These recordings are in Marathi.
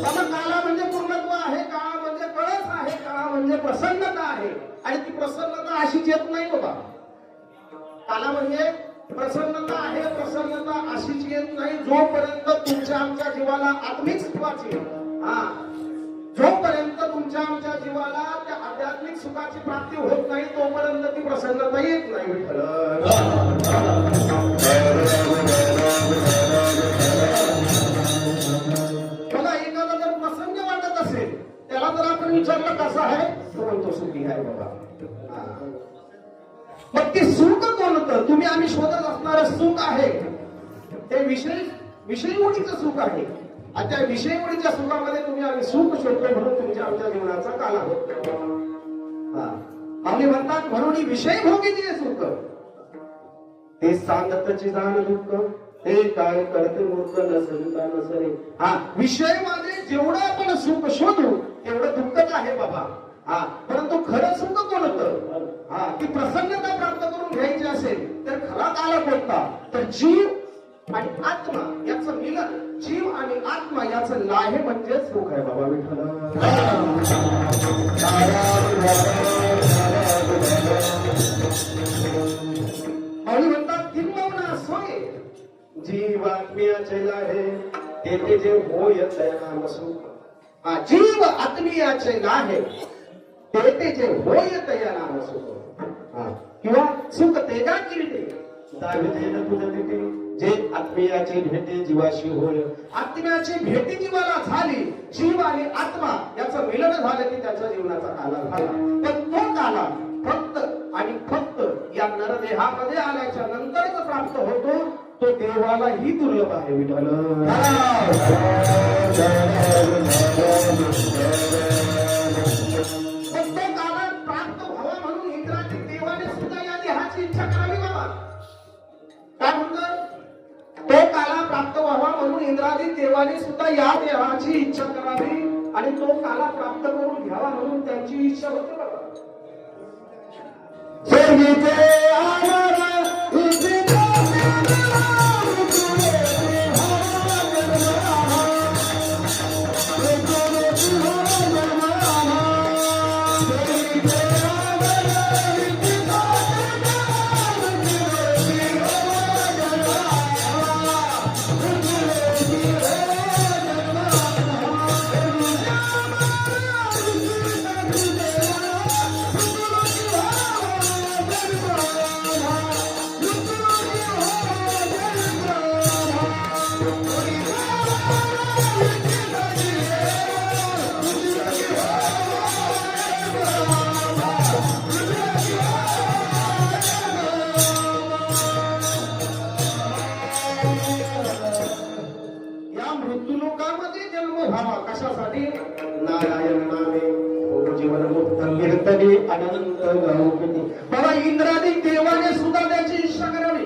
बाबा काला म्हणजे पूर्णत्व आहे, काळा म्हणजे कळस आहे, काळा म्हणजे प्रसन्नता आहे. आणि ती प्रसन्नता अशीच येत नाही बाबा. काला म्हणजे प्रसन्नता आहे, प्रसन्नता अशीच येत नाही जोपर्यंत तुमच्या आमच्या जीवाला आत्मिक सुखाची जोपर्यंत तुमच्या आमच्या जीवाला त्या आध्यात्मिक सुखाची प्राप्ती होत नाही तोपर्यंत ती प्रसन्नता येत नाही. विठ्ठल बघा, एखादा जर प्रसन्न वाटत असेल त्याला जर आपण विचारलं कसा आहे तो म्हणतो सुखी आहे बाबा. मग ते सुख कोणतं? तुम्ही आम्ही शोधत असणारं सुख आहे ते विषयीमुळीचं सुख आहे. आणि त्या विषयमुळीच्या सुखामध्ये तुम्ही आम्ही सुख शोधतो म्हणून तुमच्या आमच्या जीवनाचा काला होत आम्ही म्हणतात म्हणून विषय भोगीचे सुख ते सांगतची जाण दुःख ते काय करते मूर्ख नसता नसरे. विषय मध्ये जेवढं आपण सुख शोधू तेवढं दुःखच आहे बाबा. परंतु खरं सुख कोणतं? ती प्रसन्नता प्राप्त करून घ्यायची असेल तर खरा काला कोणता? तर जीव आणि आत्मा याचं मिलन, जीव आणि आत्मा याचं लाहे म्हणजे सुख आहे बाबा. विठ्ठल आणि म्हणतात किंबहुना सोय जीव आत्मीयाचे लाहे तेथे जे होय तया सुख. जीव आत्मीयाचे लाहे तेथे जे होय तया नाम सुख. किंवा सुख तेजा किरीटे दाविदेन तुझे तिथे जे आत्मीयाची भेटी जीवाशी होय. आत्म्याची भेटी जीवाला झाली, जीव आणि आत्मा याचं मिलन झालं की त्याच्या जीवनाचा काला झाला. पण तो काला फक्त आणि फक्त या नरदेहामध्ये आल्याच्या नंतरच प्राप्त होतो. तो देवालाही दुर्लभ आहे. विठ्ठल पण तो काला प्राप्त व्हावा म्हणून इंद्राची देवाने सुद्धा या देहाची इच्छा करावी बाबा. काय म्हणतात? तो काला प्राप्त व्हावा म्हणून इंद्रादी देवाने सुद्धा या देहाची इच्छा करावी आणि तो काला प्राप्त करून घ्यावा म्हणून त्यांची इच्छा होते बाबा. कशासाठी? नारायण नामे जीवन मुक्त कीर्तने अनंत गौकिनी. बाबा इंद्रादी देवाने सुद्धा त्याची इच्छा करावी.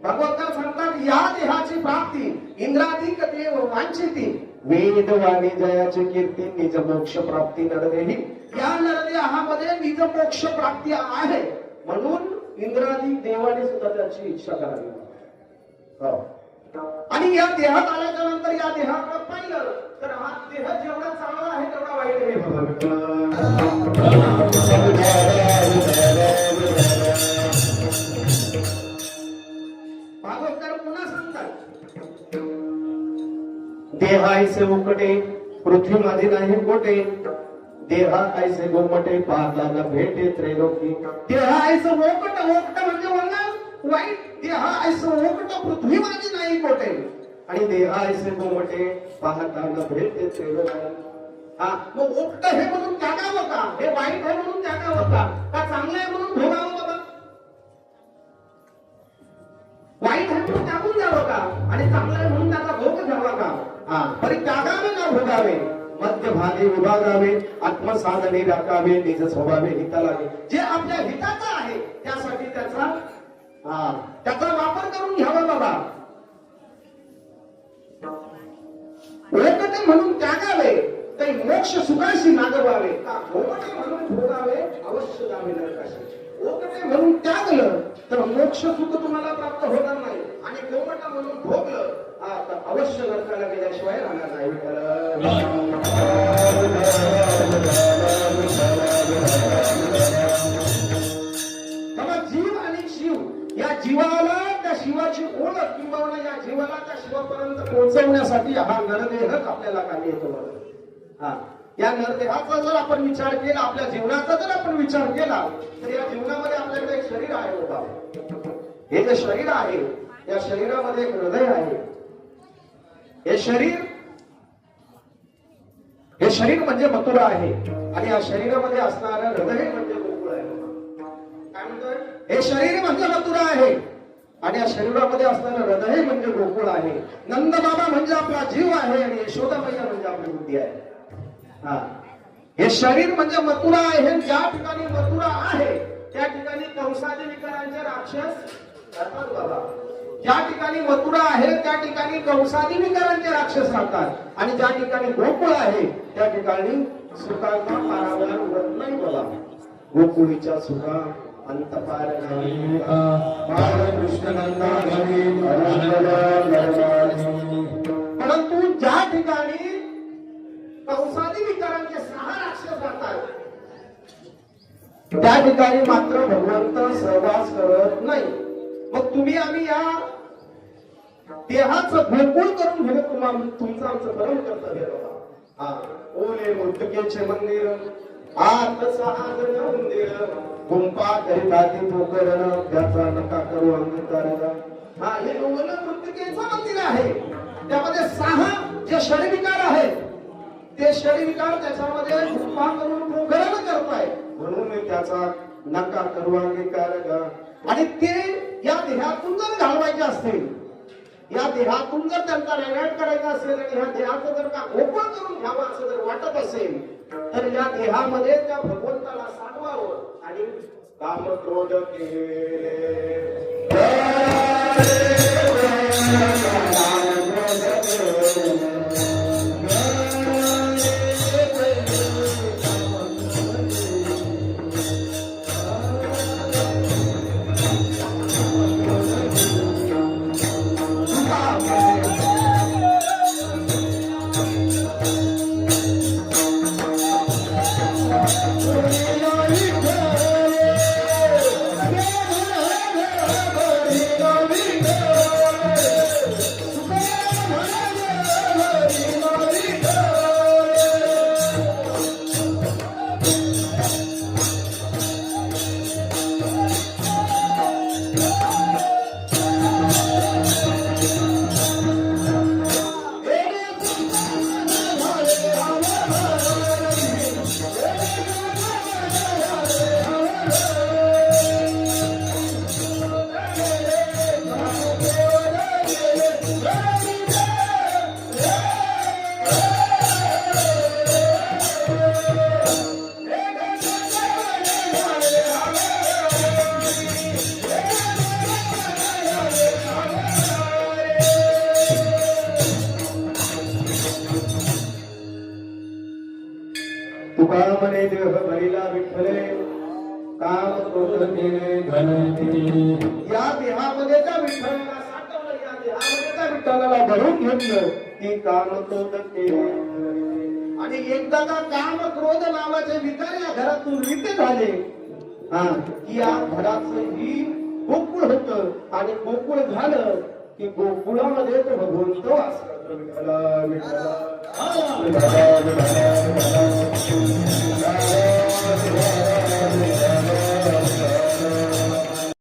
भगवंत सांगतात या देहाची प्राप्ती इंद्राधिक देव वांछिती वेदवाणी जयाची कीर्ती निज मोक्ष प्राप्ती नरदेही. या नरदेहामध्ये निज मोक्ष प्राप्ती आहे म्हणून इंद्राधिक देवाने सुद्धा त्याची इच्छा करावी. आणि या देहात आल्याच्या नंतर या देहाकडे पाहिलं तर हा देह जेवढा चांगला आहे तेवढा वाईट आहे भागवतकार पुन्हा सांगतात देह ऐसे मुकटे पृथ्वी माझी नाही गोटे. देहा ऐसे गोमटे पाहता न भेटे त्रैलोकी. देह ऐसे मोकट, मोकट म्हणजे वंगा वाईट. देहा ऐसे मोकट पृथ्वी माझी नाही गोटे आणि देहा ऐसे गोमटे पाहता न भेटे त्रैलोकी. मग मोकट हे म्हणून त्यागावं का? हे वाईट आहे म्हणून त्यागावं का चांगलं आहे म्हणून भोगावं बाबा? वाईट आहे म्हणून त्यागून द्यावं का आणि चांगलं आहे म्हणून त्याचा भोग घ्यावा का? परित्यागावे का भोगावे? मध्यभागी विभागावे, आत्मसाधने राखावे, निज स्वभावे हिता लागे. जे आपल्या हिताचं आहे त्यासाठी त्याचा वापर करून घ्यावा बाबा. ओकटे म्हणून त्यागावे तर मोक्ष सुखाशी नागवावे. का ओकटे म्हणून भोगावे अवश्य जावे नरकाशी. ओकटे म्हणून त्यागलं तर मोक्ष सुख तुम्हाला प्राप्त होणार नाही आणि कोमटा म्हणून भोगलं तर अवश्य नरकाला गेल्याशिवाय राहणार नाही तेव्हा जीव आणि शिव या जीवाला त्या शिवाची ओळख किंवा या जीवाला त्या शिवापर्यंत पोहोचवण्यासाठी हा नरदेह आपल्याला कामी येतो. हा या नरदेहाचा जर आपण विचार केला, आपल्या जीवनाचा जर आपण विचार केला, तर या जीवनामध्ये आपल्याकडे एक शरीर आहे होता. हे जे शरीर आहे या शरीरामध्ये एक हृदय आहे. हे शरीर म्हणजे मथुरा आहे आणि या शरीरामध्ये असणारं हृदय म्हणजे गोकुळ आहे. काय म्हणतोय? हे शरीर म्हणजे मथुरा आहे आणि या शरीरामध्ये असणारं हृदय म्हणजे गोकुळ आहे. नंद बाबा म्हणजे आपला जीव आहे आणि यशोदामैया म्हणजे आपली बुद्धी आहे. हा हे शरीर म्हणजे मथुरा आहे. ज्या ठिकाणी मथुरा आहे त्या ठिकाणी कंसादी विकारांचे राक्षस राहतात बाबा. ज्या ठिकाणी मथुरा आहे त्या ठिकाणी कंसादी विकारांचे राक्षस राहतात आणि ज्या ठिकाणी गोकुळ आहे त्या ठिकाणी सुखाचा पारावार उरत नाही बाबा. गोकुळीच्या सुखा अंत पार नाही. परंतु ज्या ठिकाणी कंसादी विकारांचे 6 राक्षस राहतात त्या ठिकाणी मात्र भगवंत सहवास करत नाही. मग तुम्ही आम्ही या देहाचं गोकुळ करून घेणं तुमचं आमचं परम कर्तव्य बाबा. ओले मुर्तकेचे मंदिर आत 6 जण मंदिर गुंपा करिता ती पोकरण त्याचा नका करू अंगीकार. हे ओले मुर्तकेचं मंदिर आहे. त्यामध्ये 6 जे षडविकार आहेत ते षडविकार त्याच्यामध्ये गुंपा करून पोकरण करताय म्हणून त्याचा नका करू अंगीकार. आणि ते या देहातून जर घालवायचे असतील, या देहातून जर त्यांचा रेगाट करायचा असेल आणि ह्या देहाचं जर का गोकुळ करून घ्यावं असं जर वाटत असेल तर या देहामध्ये त्या भगवंताला साठवावं आणि काम क्रोध केले. तुका म्हणे देह भरिला विठ्ठले काम क्रोध केले घनते. या देहामध्ये त्या विठ्ठलाला साठवलं, या देहामध्ये त्या विठ्ठलाला भरून घेतलं की काम क्रोध केले. आणि एकदा का काम क्रोध नावाचे विकार या घरातून रिक्त झाले की या घराचं ही गोकुळ होत आणि गोकुळ झालं की गोकुळामध्ये तो भगवंत वास करतो. विठ्ठला विठ्ठला